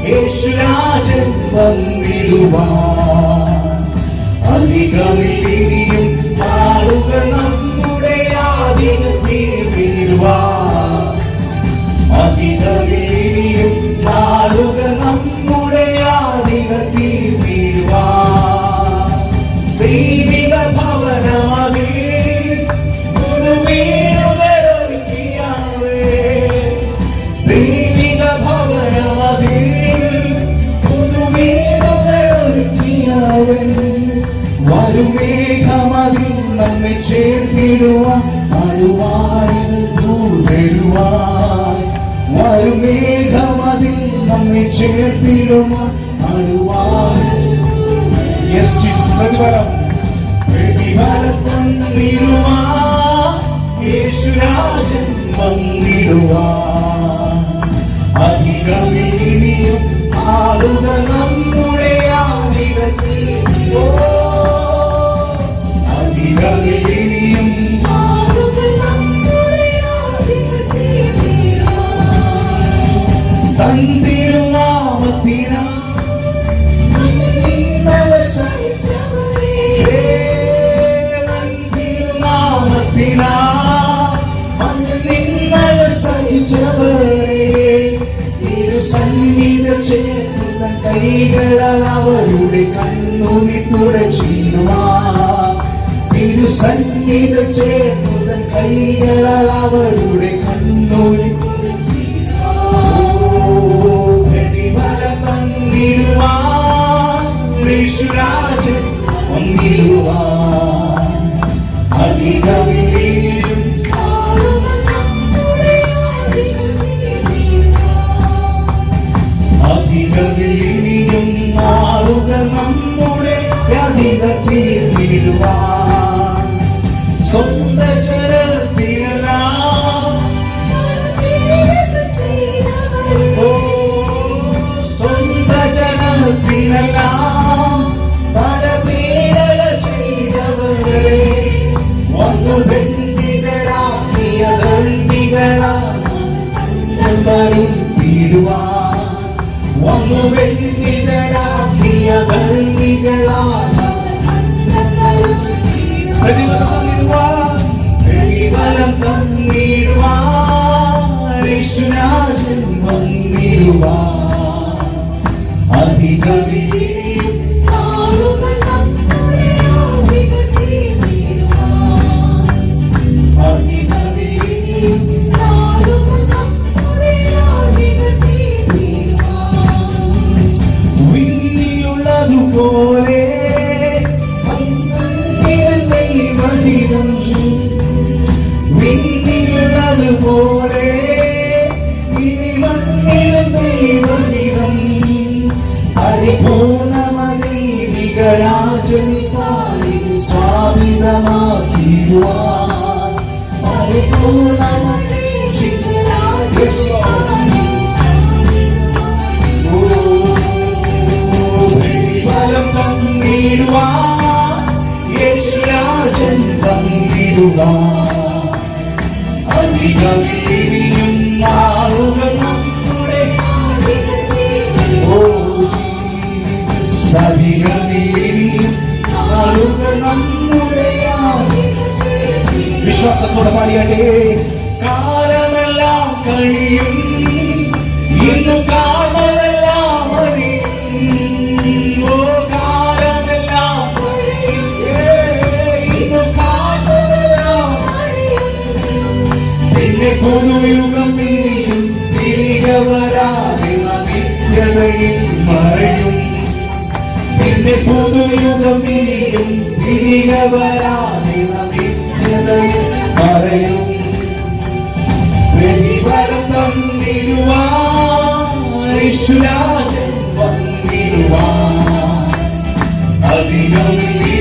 യേശുരാജൻ വന്നിടുവാൻ. അധികമിനിയും നാളുകൾ നമ്മുടെ ആധിപത്യത്തിൽ വീഴുവാൻ. അധികമിനിയും നാളുകൾ നമ്മുടെ ആധിപത്യത്തിൽ വീഴുവാൻ. ദൈവിക ഭവനമതിൽ പുതുവീടുകളൊരുക്കിയാവേ. ദൈവിക ഭവനമതിൽ പുതുവീടുകളൊരുക്കിയാവേ. വരുമേഘമതിൽ നമ്മെ ചേർത്തിടുവാൻ അടുവാനിൽ ദൂതരുവാൻ. വരുമേഘമതിൽ നമ്മെ ചേർത്തിടുവാൻ അടുവാനിൽ. Yes Jesus. പ്രതിഫലം തന്നിടുവാൻ യേശുരാജൻ വന്നിടുവാൻ. അധികമിനിയും ആളുകൾ നമ്മുടെ ആധിപത്യത്തിൽ. അധികമിനിയും ആളുകൾ നമ്മുടെ ആധിപത്യത്തിൽ. തൻ തിരുനാമത്തിനാ ചേർന്ന കൈകളാൽ അവരുടെ കണ്ണുനി തുടച്ചിടുവാൻ. തിരുസന്നിധി ചേർന്ന കൈകളാൽ അവരുടെ കണ്ണുനി പ്രതിഫലം തന്നിടുവാൻ യേശുരാജൻ വന്നിടുവാൻ. അധികമിനിയും അധികമിനിയും നാളുകൾ നമ്മുടെ അധികത്തിൽ വീഴുവാൻ. സ്വന്ത ജനത്തിനെല്ലാം സ്വന്ത ജനത്തിനെല്ലാം പല പീഡന ചെയ്തവരെ വന്നു ബന്ധിതരാക്കിയ ദണ്ഡികളാൽ വീടുവാൻ. വന്നു ബന്ധിതരാക്കിയ ദണ്ഡികളാൽ പ്രതിഫലം തന്നിടുവാൻ യേശുരാജൻ വന്നിടുവാൻ. അധികമിനിയും ആളുകൾ നമ്മുടെ ആധിപത്യത്തിൽ വീഴുവാൻ. അധികമിനിയും ആളുകൾ നമ്മുടെ ആധിപത്യത്തിൽ വീഴുവാൻ. വിണ്ണിലുള്ളതുപോലെ ദൈവഹിതം. വിണ്ണിലുള്ളതുപോലെ ഈ മണ്ണിലും ദൈവഹിതം. പരിപൂർണമദൈവികരാജനിൽ സ്വാമിതമാക്കിടുവാൻ. പ്രതിഫലം തന്നിടുവാൻ യേശുരാജൻ വന്നിടുവാൻ. അധികമിനിയും നാളുകൾ നമ്മുടെ അധികമിനിയും നാളുകൾ നമ്മുടെ. വിശ്വാസത്തോടെ പാടിയാട്ടെ. കാലമെല്ലാം കഴിയും ഇന്നു കാലമെല്ലാം അറിയും. ഓ കാലമെല്ലാം കഴിയും ഇന്നു കാലമെല്ലാം അറിയും. പിന്നെ പുതുയുഗം ഇനിയും തിരികെ വരാതെ നിത്യതയിൽ മറയും. പിന്നെ പുതുയുഗം ഇനിയും തിരികെ വരാതെ നിത്യതയിൽ മറയും. പ്രതിഫലം തന്നിടുവാൻ യേശുരാജൻ വന്നിടുവാൻ. അധികമിനിയും